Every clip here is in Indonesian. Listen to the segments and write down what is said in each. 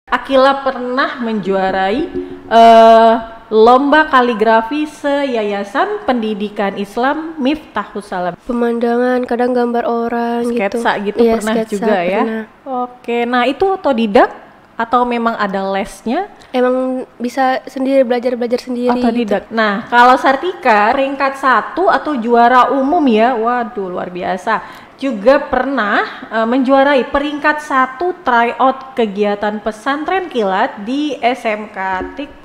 Akila pernah menjuarai lomba kaligrafi se-Yayasan Pendidikan Islam Miftahus Salam. Pemandangan, kadang gambar orang Sketsa gitu Iya, pernah sketsa, juga ya? pernah. Oke, nah itu otodidak atau memang ada lesnya? Emang bisa sendiri, belajar sendiri Otodidak. Nah, kalau Sartika peringkat 1 atau juara umum ya, waduh luar biasa. Juga pernah menjuarai peringkat 1 tryout kegiatan pesantren kilat di SMK TIK.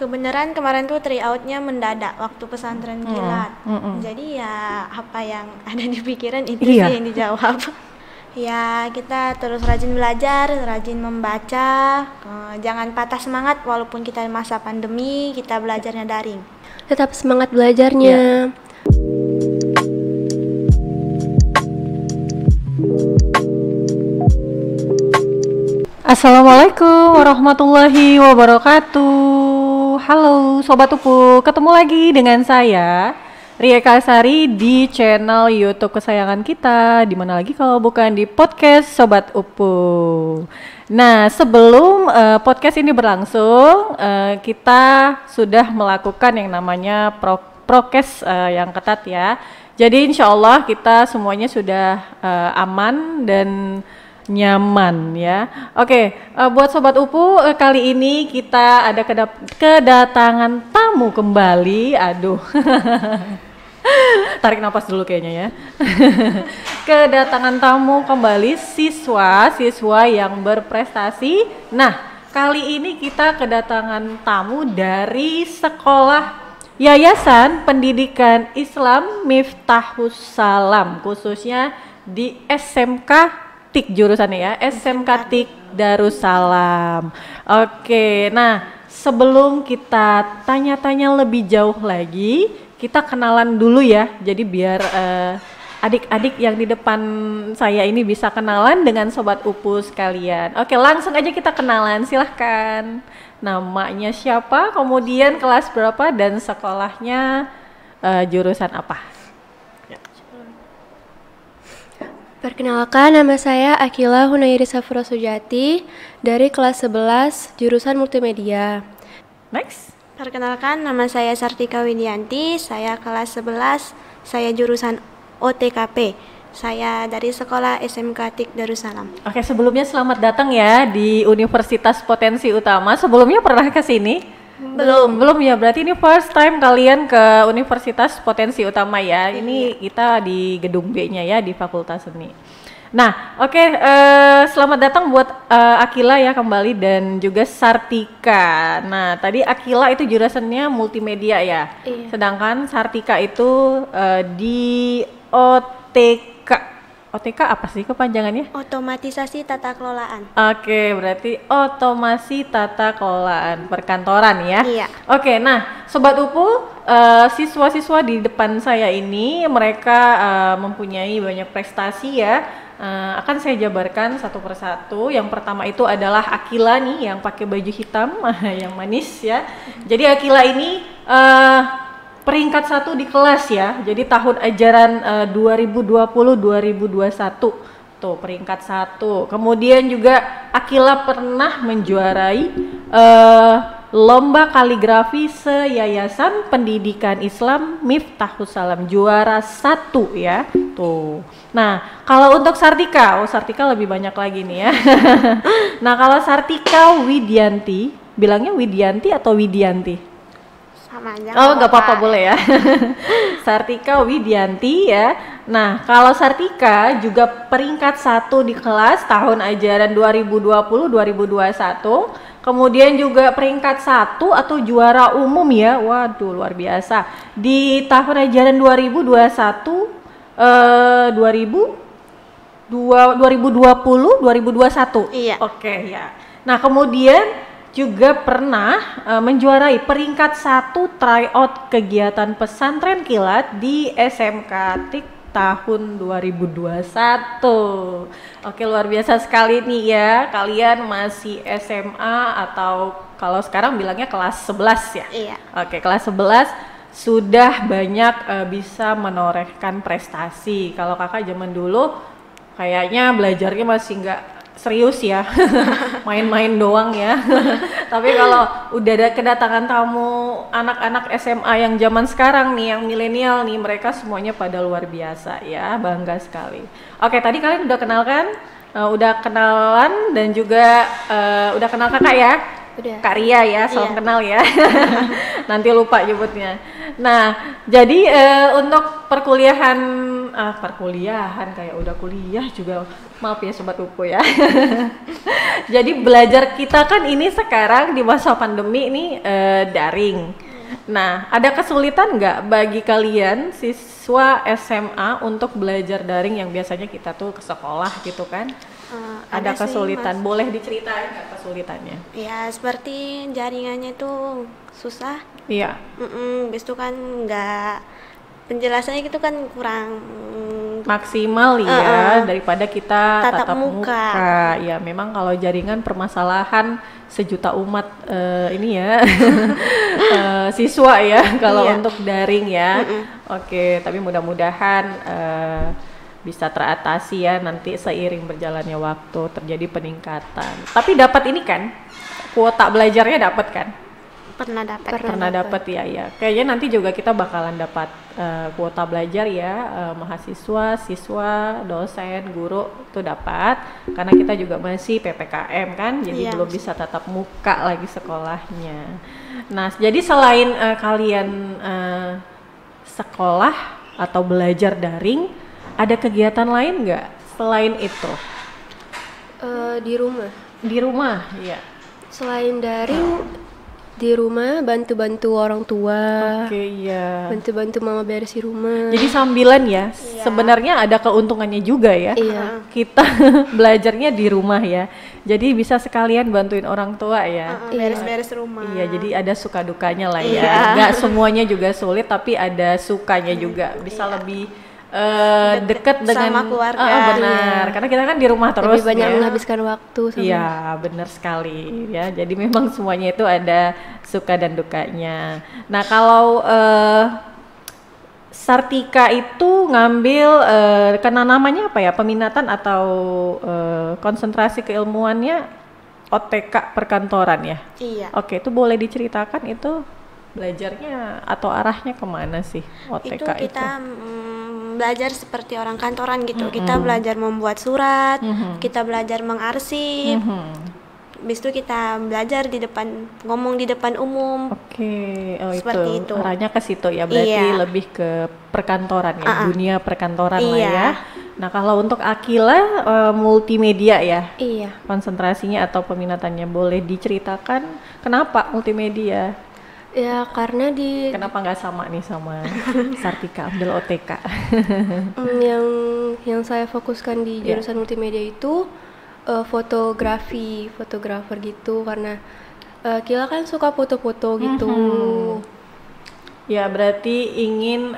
Kebenaran kemarin tuh tryoutnya mendadak waktu pesantren kilat. Jadi ya apa yang ada di pikiran itu Iya. sih yang dijawab. Ya kita terus rajin belajar, rajin membaca, jangan patah semangat walaupun kita masa pandemi, kita belajarnya daring. Tetap semangat belajarnya. Assalamualaikum warahmatullahi wabarakatuh. Halo Sobat Upu, ketemu lagi dengan saya Ria Kasari di channel YouTube kesayangan kita. Dimana lagi kalau bukan di podcast Sobat Upu. Nah, sebelum podcast ini berlangsung, kita sudah melakukan yang namanya prokes yang ketat ya. Jadi insya Allah kita semuanya sudah aman dan nyaman ya. Oke, buat Sobat Upu, kali ini kita ada kedatangan tamu kembali. Aduh. Tarik nafas dulu kayaknya ya. Kedatangan tamu kembali siswa yang berprestasi. Nah, kali ini kita kedatangan tamu dari sekolah Yayasan Pendidikan Islam Miftahus Salam, khususnya di SMK TIK jurusannya ya, SMK TIK Darussalam. Oke, nah sebelum kita tanya-tanya lebih jauh lagi, kita kenalan dulu ya. Jadi biar adik-adik yang di depan saya ini bisa kenalan dengan Sobat Upu sekalian. Oke, langsung aja kita kenalan, silahkan. Namanya siapa, kemudian kelas berapa, dan sekolahnya jurusan apa? Perkenalkan, nama saya Akila Hunairi Safra Sujati dari kelas 11 jurusan multimedia. Next. Perkenalkan, nama saya Sartika Widianti, saya kelas 11, saya jurusan OTKP. Saya dari sekolah SMK TIK Darussalam. Oke, sebelumnya selamat datang ya di Universitas Potensi Utama. Sebelumnya pernah ke sini? Belum ya, berarti ini first time kalian ke Universitas Potensi Utama ya. Ini kita di gedung B-nya ya, di Fakultas Seni. Nah, oke, selamat datang buat Akila ya kembali, dan juga Sartika. Nah, tadi Akila itu jurusannya multimedia ya. Iya. Sedangkan Sartika itu di OTK. OTK apa sih kepanjangannya? Otomatisasi tata kelolaan. Oke, berarti otomasi tata kelolaan perkantoran ya. Iya. Oke, nah Sobat Upu, siswa-siswa di depan saya ini mereka mempunyai banyak prestasi ya. Akan saya jabarkan satu persatu. Yang pertama itu adalah Akila nih yang pakai baju hitam yang manis ya. Jadi Akila ini peringkat 1 di kelas ya. Jadi tahun ajaran 2020-2021 tuh peringkat 1. Kemudian juga Akila pernah menjuarai lomba kaligrafi se-Yayasan Pendidikan Islam Miftahus Salam, juara 1 ya. Tuh. Nah, kalau untuk Sartika, Sartika lebih banyak lagi nih ya. Nah, kalau Sartika Widianti, bilangnya Widianti atau Widianti? Sama aja. Oh, nggak apa-apa, boleh ya. Sartika Widianti ya. Nah, kalau Sartika juga peringkat 1 di kelas tahun ajaran 2020-2021. Kemudian juga peringkat 1 atau juara umum ya. Waduh, luar biasa. Di tahun ajaran 2020-2021. Iya. Oke ya. Nah, kemudian juga pernah menjuarai peringkat 1 tryout kegiatan pesantren kilat di SMK TIK tahun 2021. Oke, luar biasa sekali nih ya. Kalian masih SMA atau kalau sekarang bilangnya kelas 11 ya? Iya. Oke, kelas 11 sudah banyak bisa menorehkan prestasi. Kalau kakak zaman dulu kayaknya belajarnya masih nggak serius ya, main-main doang ya. Tapi kalau udah ada kedatangan tamu anak-anak SMA yang zaman sekarang nih, yang milenial nih, mereka semuanya pada luar biasa ya, bangga sekali. Oke, tadi kalian udah kenal kan? Udah kenalan dan juga udah kenal kakak ya? Udah. Kak Ria ya, salam Iya. kenal ya. Nanti lupa nyebutnya. Nah, jadi untuk perkuliahan kayak udah kuliah juga, maaf ya sobat Upo ya. Jadi belajar kita kan ini sekarang di masa pandemi ini daring. Nah, ada kesulitan nggak bagi kalian siswa SMA untuk belajar daring yang biasanya kita tuh ke sekolah gitu kan? Ada sih, kesulitan, Mas. boleh diceritain nggak kesulitannya? Ya seperti jaringannya itu susah. Iya. Habis itu kan nggak, penjelasannya gitu kan kurang Maksimal ya daripada kita Tatap tatap muka. Ya memang kalau jaringan permasalahan sejuta umat ini ya siswa ya kalau Iya. untuk daring ya. Oke, tapi mudah-mudahan bisa teratasi ya nanti seiring berjalannya waktu terjadi peningkatan. Tapi dapat ini kan kuota belajarnya dapat kan? pernah dapat. Pernah dapat ya. Kayaknya nanti juga kita bakalan dapat kuota belajar ya, mahasiswa, siswa, dosen, guru tuh dapat karena kita juga masih PPKM kan, jadi Iya. belum bisa tatap muka lagi sekolahnya. Nah, jadi selain kalian sekolah atau belajar daring, ada kegiatan lain nggak selain itu? Di rumah. Di rumah, ya. Selain daring, di rumah bantu-bantu orang tua, Oke, iya. bantu-bantu mama beresin rumah. Jadi sambilan ya, sebenarnya ada keuntungannya juga ya. Iya. Kita belajarnya di rumah ya, jadi bisa sekalian bantuin orang tua ya. Beres-beres rumah. Iya, jadi ada suka dukanya lah ya. Iya. Nggak semuanya juga sulit, tapi ada sukanya juga. Bisa lebih deket dengan sama keluarga. benar, karena kita kan di rumah terus. Lebih banyak ya. menghabiskan waktu sama. Iya, benar sekali ya. Jadi memang semuanya itu ada suka dan dukanya. Nah, kalau Sartika itu ngambil karena namanya apa ya? Peminatan atau konsentrasi keilmuannya OTK perkantoran ya? Iya. Oke, itu boleh diceritakan itu belajarnya atau arahnya kemana sih OTK Itu kita belajar seperti orang kantoran gitu. Kita belajar membuat surat, kita belajar mengarsip. Habis itu kita belajar di depan, ngomong di depan umum. Oke, oh Seperti itu itu. arahnya ke situ ya, berarti Iya. lebih ke perkantoran ya, dunia perkantoran lah Iya. ya. Nah, kalau untuk Akila multimedia ya, Iya. konsentrasinya atau peminatannya boleh diceritakan kenapa multimedia? Ya karena di Kenapa nggak sama nih sama Sartika ambil OTK? yang saya fokuskan di Iya. jurusan multimedia itu fotografer gitu, karena Kila kan suka foto-foto gitu. Ya, berarti ingin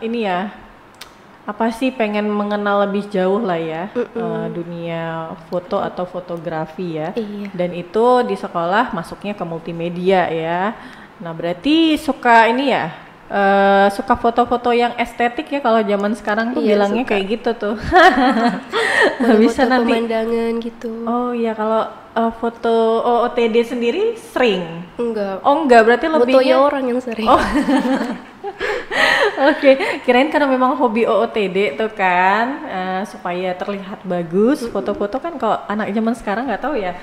ini ya, apa sih, pengen mengenal lebih jauh lah ya dunia foto atau fotografi ya. Iya. Dan itu di sekolah masuknya ke multimedia ya. Nah, berarti suka ini ya, suka foto-foto yang estetik ya, kalau zaman sekarang tuh Iya, bilangnya suka. kayak gitu tuh. Foto-foto Bisa nanti. pemandangan gitu. Oh iya, kalau foto OOTD sendiri sering. Enggak. Oh enggak, berarti Fotonya lebihnya. orang yang sering. Oh. Oke, kirain karena memang hobi OOTD tuh kan, supaya terlihat bagus. Foto-foto kan kalau anak zaman sekarang nggak tahu ya.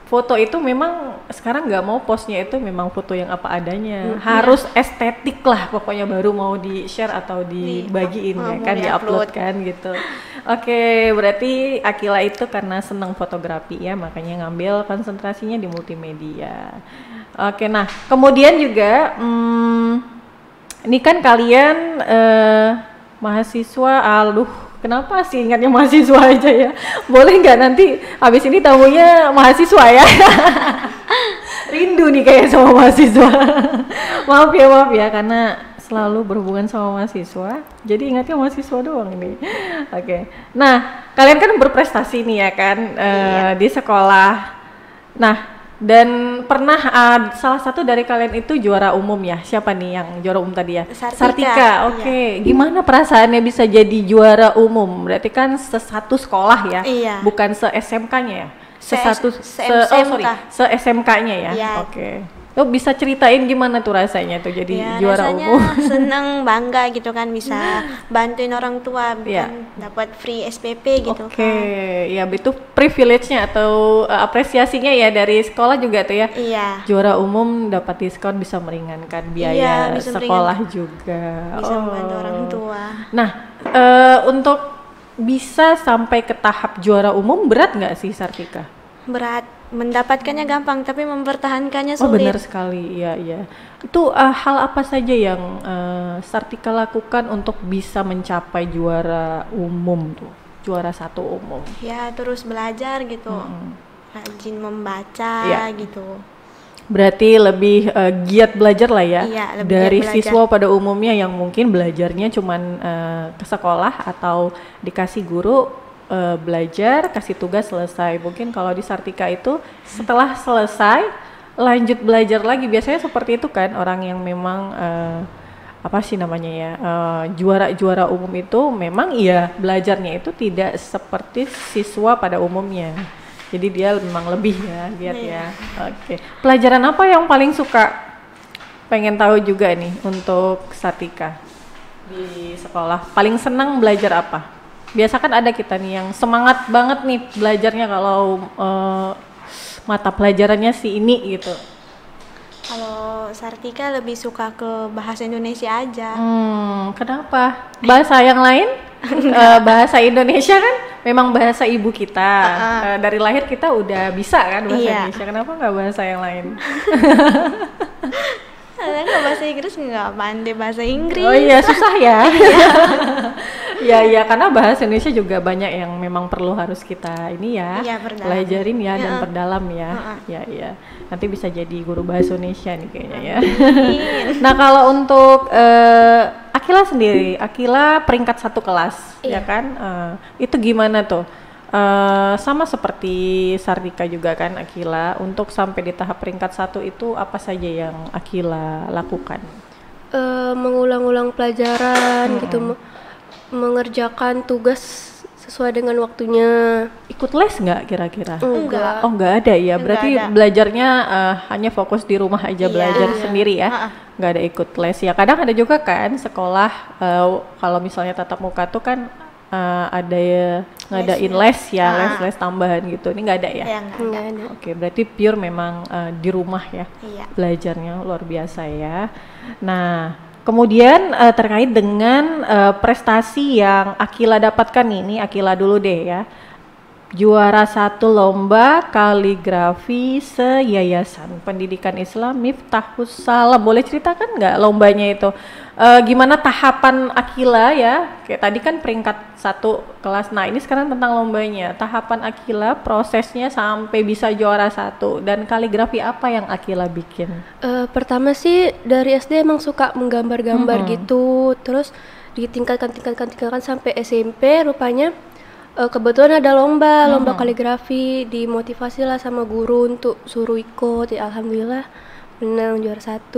Foto itu memang sekarang nggak mau postnya itu memang foto yang apa adanya, harus estetik lah pokoknya baru mau di share atau dibagiin ya kan, di-upload kan gitu. Oke, berarti Akila itu karena senang fotografi ya, makanya ngambil konsentrasinya di multimedia. Oke, nah kemudian juga ini kan kalian mahasiswa, kenapa sih ingatnya mahasiswa aja ya? Boleh nggak nanti habis ini tamunya mahasiswa ya? Rindu nih kayak sama mahasiswa. Maaf ya, karena selalu berhubungan sama mahasiswa. Jadi ingatnya mahasiswa doang ini. Oke. Nah, kalian kan berprestasi nih ya kan di sekolah. Nah, Dan pernah salah satu dari kalian itu juara umum ya? Siapa nih yang juara umum tadi ya? Sartika. Oke. Oke. Gimana perasaannya bisa jadi juara umum? Berarti kan sesatu sekolah ya? Iya. Bukan se-SMK-nya ya? Se-SMK-nya ya? Iya. Oke. Lo bisa ceritain gimana tuh rasanya tuh jadi Ya, juara rasanya umum? seneng, bangga gitu kan, bisa bantuin orang tua, Iya. kan dapat free SPP gitu Oke, kan. ya itu privilege-nya atau apresiasinya ya dari sekolah juga tuh ya. Iya. Juara umum dapat diskon bisa meringankan biaya Iya, bisa sekolah juga. Bisa membantu orang tua. Nah, untuk bisa sampai ke tahap juara umum berat nggak sih Sartika? Berat, mendapatkannya gampang tapi mempertahankannya Oh sulit. benar sekali, iya iya. Itu hal apa saja yang Sartika lakukan untuk bisa mencapai juara umum tuh, juara satu umum? Ya, terus belajar gitu. Rajin membaca Iya. gitu. Berarti lebih giat belajar lah ya, Iya, lebih dari giat belajar. siswa pada umumnya yang mungkin belajarnya cuman ke sekolah atau dikasih guru belajar, kasih tugas selesai. Mungkin kalau di Sartika itu setelah selesai lanjut belajar lagi, biasanya seperti itu kan orang yang memang apa sih namanya ya, juara umum itu memang iya belajarnya itu tidak seperti siswa pada umumnya. Jadi dia memang lebih ya, giat ya. Oke. Pelajaran apa yang paling suka? Pengen tahu juga nih untuk Sartika di sekolah. Paling senang belajar apa? Biasa kan ada kita nih yang semangat banget nih belajarnya kalau mata pelajarannya si ini gitu. Kalau Sartika lebih suka ke bahasa Indonesia aja. Kenapa? Bahasa yang lain? Bahasa Indonesia kan memang bahasa ibu kita. Dari lahir kita udah bisa kan bahasa Iya. Indonesia. Kenapa nggak bahasa yang lain? Karena bahasa Inggris nggak pandai bahasa Inggris. Oh iya, susah ya. Iya, karena bahasa Indonesia juga banyak yang memang perlu harus kita ini ya, Iya, perdalam. pelajarin ya dan perdalam ya. Iya. Nanti bisa jadi guru bahasa Indonesia nih kayaknya ya. Nah, kalau untuk Akila sendiri, Akila peringkat 1 kelas, ya kan? Itu gimana tuh? Sama seperti Sartika juga kan Akila, untuk sampai di tahap peringkat 1 itu apa saja yang Akila lakukan? Mengulang-ulang pelajaran gitu, mengerjakan tugas sesuai dengan waktunya. Ikut les nggak kira-kira? Enggak. Oh nggak ada ya, berarti ada. belajarnya hanya fokus di rumah aja Iya. belajar sendiri ya, nggak ada ikut les ya. Kadang ada juga kan sekolah kalau misalnya tatap muka tuh kan ada ya ngadain les ya, les tambahan gitu. Ini nggak ada ya? Ya, nggak ada. Enggak ada. Oke, berarti pure memang di rumah ya, Iya. belajarnya luar biasa ya. Nah, kemudian terkait dengan prestasi yang Akila dapatkan ini Akila dulu deh ya. Juara 1 lomba kaligrafi se-Yayasan Pendidikan Islam Miftahus Salam. Boleh ceritakan nggak lombanya itu? Gimana tahapan Akila ya? Kayak tadi kan peringkat 1 kelas. Nah, ini sekarang tentang lombanya. Tahapan Akila, prosesnya sampai bisa juara 1. Dan kaligrafi apa yang Akila bikin? Pertama sih dari SD emang suka menggambar-gambar gitu, terus ditingkatkan sampai SMP. Rupanya kebetulan ada lomba kaligrafi, dimotivasi lah sama guru untuk suruh ikut. Ya, alhamdulillah menang juara 1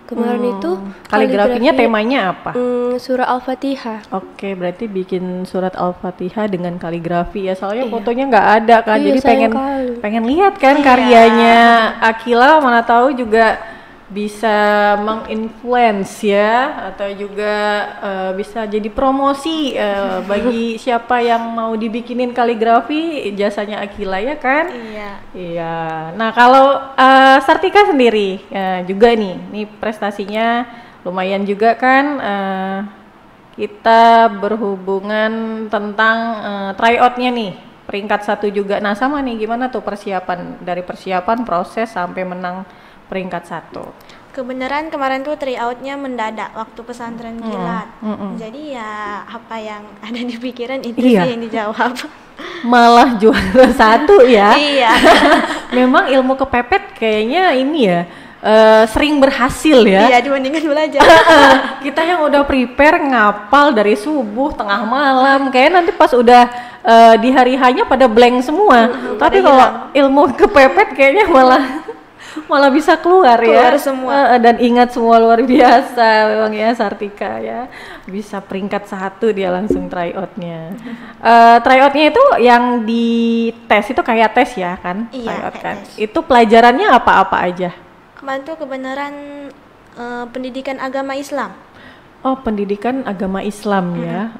kemarin itu. Kaligrafinya temanya apa? Surah Al-Fatihah. Oke, berarti bikin surat Al-Fatihah dengan kaligrafi ya. Soalnya fotonya nggak ada kan. Iya, Jadi sayang kali. pengen lihat kan karyanya Akila, mana tahu juga bisa menginfluence ya, atau juga bisa jadi promosi bagi siapa yang mau dibikinin kaligrafi, jasanya Akila ya kan? Iya. Iya. Nah, kalau Sartika sendiri juga nih prestasinya lumayan juga kan. Kita berhubungan tentang tryoutnya nih, peringkat 1 juga. Nah, sama nih, gimana tuh persiapan, dari persiapan proses sampai menang peringkat 1? Kebenaran kemarin tuh tryoutnya mendadak waktu pesantren kilat. Jadi ya apa yang ada di pikiran itu Iya. sih yang dijawab. Malah juara 1 ya. Iya. Memang ilmu kepepet kayaknya ini ya sering berhasil ya. Iya, dibandingkan belajar. Kita yang udah prepare ngapal dari subuh tengah malam, kayak nanti pas udah di hari hanya pada blank semua. Tapi kalau ilmu kepepet kayaknya malah malah bisa keluar Keluar ya. semua. Dan ingat semua luar biasa memang ya Sartika ya. Bisa peringkat 1 dia langsung tryout-nya. Tryout-nya itu yang di tes itu kayak tes ya kan? Iya, Tryout kayak kan. tes. Itu pelajarannya apa-apa aja? Kemarin tuh kebenaran pendidikan agama Islam. Oh, pendidikan agama Islam ya.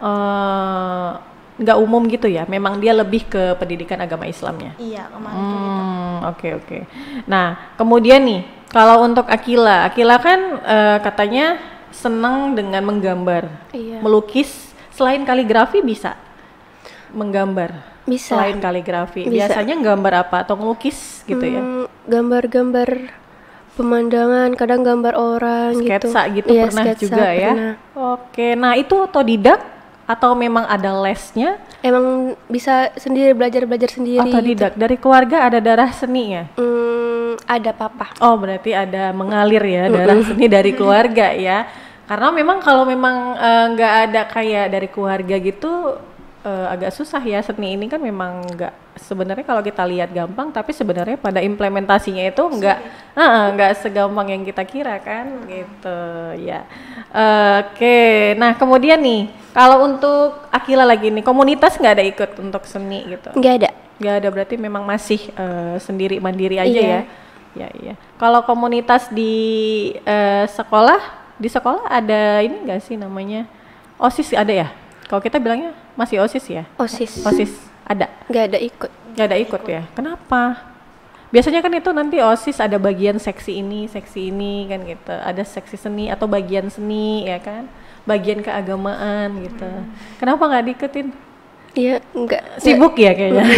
Nggak umum gitu ya. Memang dia lebih ke pendidikan agama Islamnya. Iya, kemarin tuh gitu. Oke. Nah, kemudian nih, kalau untuk Akila kan katanya senang dengan menggambar, Iya. melukis. Selain kaligrafi bisa menggambar. Bisa. Selain kaligrafi, Bisa. biasanya gambar apa atau ngelukis gitu ya? Gambar-gambar pemandangan, kadang gambar orang Sketsa gitu Iya, pernah sketsa juga ya? pernah. Oke, nah itu otodidak atau memang ada lesnya? Emang bisa sendiri belajar sendiri. Otodidak dari keluarga ada darah seni ya? Ada papa. Oh, berarti ada mengalir ya darah seni dari keluarga ya. Karena memang kalau memang nggak ada kayak dari keluarga gitu agak susah ya. Seni ini kan memang nggak, sebenarnya kalau kita lihat gampang, tapi sebenarnya pada implementasinya itu nggak segampang yang kita kira kan gitu ya. Oke, nah kemudian nih kalau untuk Akila lagi nih, komunitas nggak ada ikut untuk seni gitu? Nggak ada. Nggak ada, berarti memang masih sendiri mandiri aja Iya. ya. Iya. Kalau komunitas di sekolah ada ini nggak sih namanya OSIS, ada ya? Kalau kita bilangnya masih OSIS ya? OSIS. OSIS ada? Nggak ada ikut. Nggak ada ikut ya? Kenapa? Biasanya kan itu nanti OSIS ada bagian seksi ini kan gitu. Ada seksi seni atau bagian seni ya kan? Bagian keagamaan gitu. Kenapa nggak diikutin? Iya, nggak. Sibuk ya kayaknya.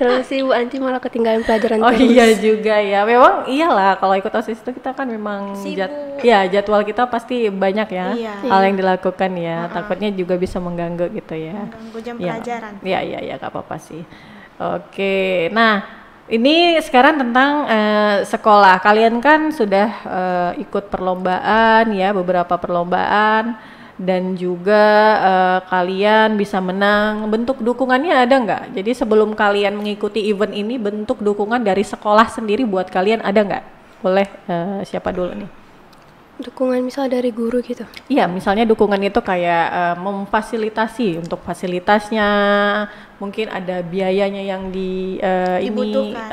Terus sibuk, nanti malah ketinggalan pelajaran Oh terus. iya juga ya, memang iyalah kalau ikut OSIS itu kita kan memang Sibuk. jadwal kita pasti banyak ya, Iya. hal yang dilakukan ya, takutnya juga bisa mengganggu gitu ya. Mengganggu jam Iya. pelajaran. Iya, gak apa-apa sih. Oke, nah ini sekarang tentang sekolah. Kalian kan sudah ikut perlombaan ya, beberapa perlombaan, dan juga kalian bisa menang. Bentuk dukungannya ada nggak? Jadi sebelum kalian mengikuti event ini, bentuk dukungan dari sekolah sendiri buat kalian ada nggak? Boleh siapa dulu nih? Dukungan misal dari guru gitu. Iya, misalnya dukungan itu kayak memfasilitasi untuk fasilitasnya, mungkin ada biayanya yang Dibutuhkan.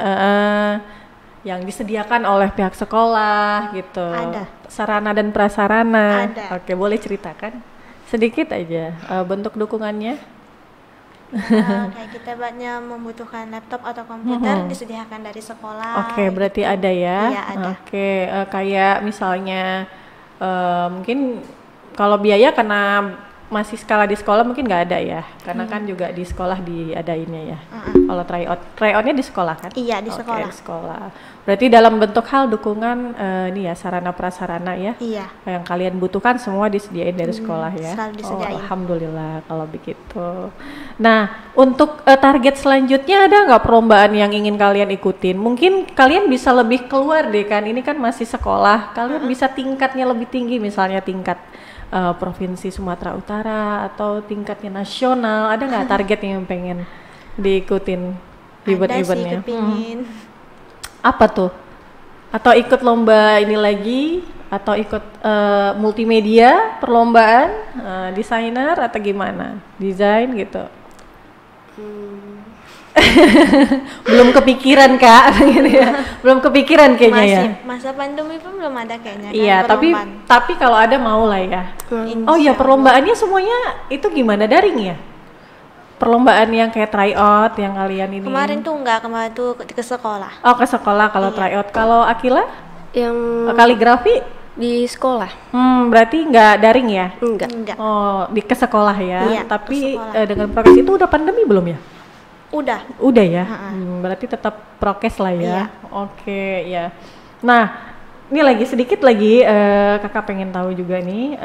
yang disediakan oleh pihak sekolah gitu. Ada. Sarana dan prasarana. Ada. Oke, boleh ceritakan sedikit aja bentuk dukungannya. Kayak kita banyak membutuhkan laptop atau komputer disediakan dari sekolah. Oke, berarti ada ya. Iya, ada. Oke, kayak misalnya mungkin kalau biaya karena masih skala di sekolah mungkin nggak ada ya, karena kan juga di sekolah diadainnya ya. Kalau tryoutnya di sekolah kan? Iya, di Oke, sekolah. di sekolah. Berarti dalam bentuk hal dukungan ini ya, sarana prasarana ya. Iya. Yang kalian butuhkan semua disediain dari sekolah ya. selalu disediain. Alhamdulillah kalau begitu. Nah, untuk target selanjutnya ada nggak perlombaan yang ingin kalian ikutin? Mungkin kalian bisa lebih keluar deh kan. Ini kan masih sekolah. Kalian bisa tingkatnya lebih tinggi, misalnya tingkat provinsi Sumatera Utara atau tingkatnya nasional. Ada nggak target yang pengen diikutin event-eventnya? Ada sih kepingin. Apa tuh? Atau ikut lomba ini lagi? Atau ikut multimedia, perlombaan, desainer atau gimana? Desain gitu? Belum kepikiran Kak, gitu ya. Belum kepikiran kayaknya ya. Masa pandemi pun belum ada kayaknya kan. Iya, perlombaan. tapi kalau ada mau lah ya. Oh ya, perlombaannya semuanya itu gimana, daring ya? Perlombaan yang kayak tryout yang kalian ini. Kemarin tuh ke sekolah. Oh, ke sekolah kalau tryout. Kalau Akila Yang kaligrafi di sekolah. berarti nggak daring ya? Enggak. Oh, ke sekolah ya. Iya, Tapi ke sekolah. dengan prokes itu udah pandemi belum ya? Udah. Ya. Berarti tetap prokes lah ya. Iya. Oke, ya. Nah, ini sedikit lagi kakak pengen tahu juga nih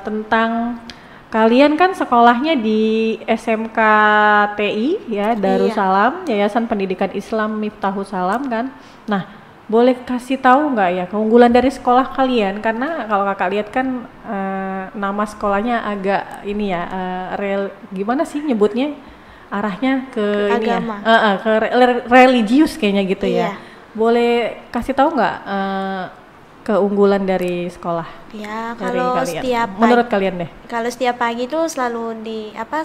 tentang kalian kan sekolahnya di SMK TI ya, Darussalam, Yayasan Pendidikan Islam Miftahus Salam kan. Nah, boleh kasih tahu nggak ya keunggulan dari sekolah kalian? Karena kalau kakak lihat kan nama sekolahnya agak ini ya, gimana sih nyebutnya? Arahnya ke ini ya, agama. ke religius kayaknya gitu ya. Iya. boleh kasih tahu nggak keunggulan dari sekolah? Ya, Dari kalau kalian. setiap Menurut kalian deh. kalau setiap pagi tuh selalu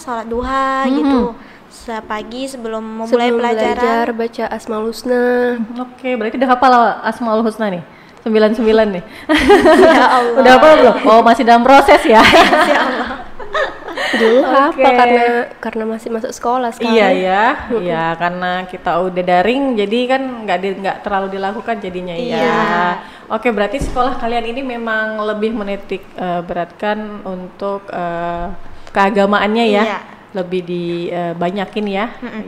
sholat duha gitu. Setiap pagi sebelum memulai Sebelum pelajaran. belajar baca Asmaul Husna. Oke, berarti udah hafal Asmaul Husna nih? 99 nih? Ya Allah. Udah hafal belum? Oh, masih dalam proses ya? Dulu Oke. apa karena masih masuk sekolah sekarang. Iya ya, iya karena kita udah daring, jadi kan nggak terlalu dilakukan jadinya ya. Iya. Oke, berarti sekolah kalian ini memang lebih menitik beratkan untuk keagamaannya ya, Iya. lebih dibanyakin ya.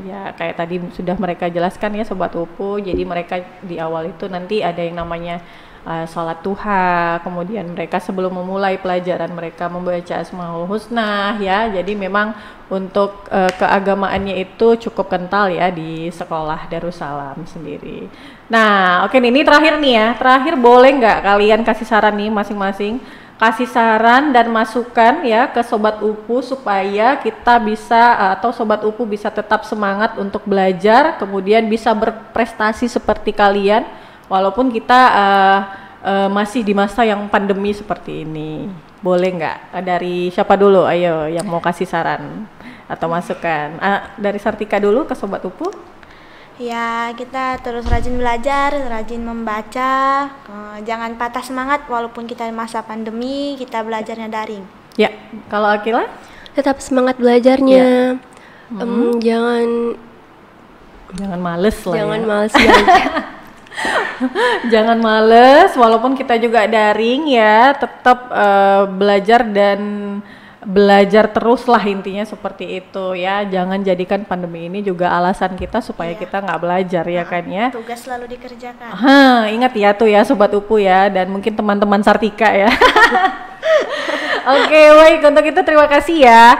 Ya kayak tadi sudah mereka jelaskan ya Sobat UPU, jadi mereka di awal itu nanti ada yang namanya sholat duha, kemudian mereka sebelum memulai pelajaran mereka membaca Asmaul Husna ya. Jadi memang untuk keagamaannya itu cukup kental ya di sekolah Darussalam sendiri. Nah, oke ini terakhir nih ya. Terakhir boleh nggak kalian kasih saran nih masing-masing? Kasih saran dan masukan ya ke Sobat UPU supaya kita bisa atau Sobat UPU bisa tetap semangat untuk belajar, kemudian bisa berprestasi seperti kalian walaupun kita masih di masa yang pandemi seperti ini. Boleh nggak dari siapa dulu? Ayo yang mau kasih saran atau masukan. Dari Sartika dulu ke Sobat UPU. Ya, kita terus rajin belajar, rajin membaca, jangan patah semangat walaupun kita masa pandemi, kita belajarnya daring. Ya, kalau Akila? Tetap semangat belajarnya. Jangan males lah Jangan ya. malas belajar. Jangan males, walaupun kita juga daring ya, tetap belajar dan belajar terus lah intinya seperti itu ya. Jangan jadikan pandemi ini juga alasan kita supaya kita nggak belajar ya kan ya. Tugas selalu dikerjakan. Ingat ya tuh ya Sobat UPU ya, dan mungkin teman-teman Sartika ya. Oke, baik untuk itu terima kasih ya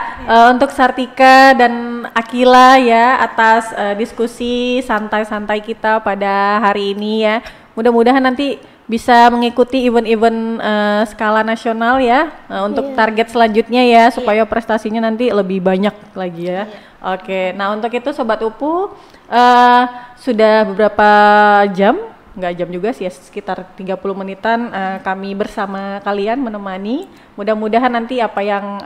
untuk Sartika dan Akila ya atas diskusi santai-santai kita pada hari ini ya. Mudah-mudahan nanti bisa mengikuti event-event skala nasional ya untuk target selanjutnya ya supaya prestasinya nanti lebih banyak lagi ya. Oke, nah untuk itu Sobat UPU sudah beberapa jam, nggak jam juga sih ya, sekitar 30 menitan kami bersama kalian menemani. Mudah-mudahan nanti apa yang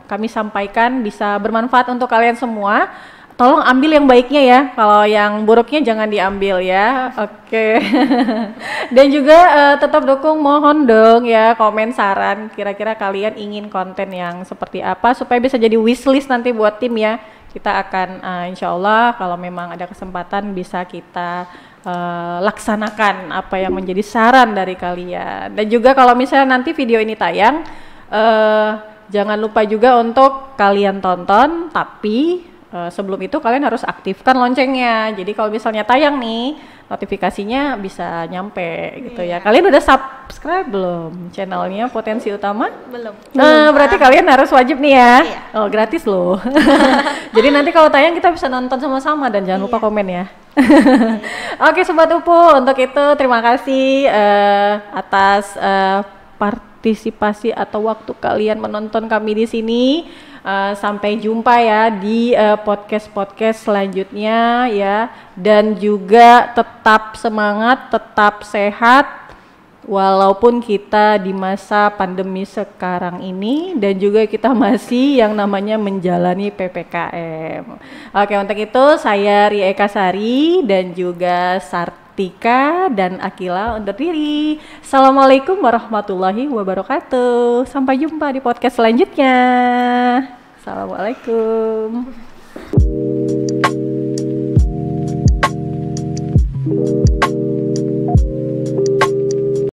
kami sampaikan bisa bermanfaat untuk kalian semua. Tolong ambil yang baiknya ya, kalau yang buruknya jangan diambil ya. Oke. Dan juga tetap dukung, mohon dong ya komen saran kira-kira kalian ingin konten yang seperti apa supaya bisa jadi wishlist nanti buat tim ya. Kita akan insya Allah kalau memang ada kesempatan bisa kita laksanakan apa yang menjadi saran dari kalian. Dan juga kalau misalnya nanti video ini tayang, jangan lupa juga untuk kalian tonton, tapi sebelum itu kalian harus aktifkan loncengnya. Jadi kalau misalnya tayang nih, notifikasinya bisa nyampe gitu ya. Kalian udah subscribe belum channelnya Potensi Utama? Belum. Berarti kalian harus wajib nih ya. Iya. Oh, gratis loh. Jadi nanti kalau tayang kita bisa nonton sama-sama dan jangan lupa komen ya. Oke Sobat UPU, untuk itu terima kasih atas partisipasi atau waktu kalian menonton kami di sini. Sampai jumpa ya di podcast selanjutnya ya, dan juga tetap semangat, tetap sehat walaupun kita di masa pandemi sekarang ini dan juga kita masih yang namanya menjalani PPKM. Oke, untuk itu saya Ria Eka Sari dan juga Sartika dan Akila undur diri. Assalamualaikum warahmatullahi wabarakatuh. Sampai jumpa di podcast selanjutnya. Assalamualaikum.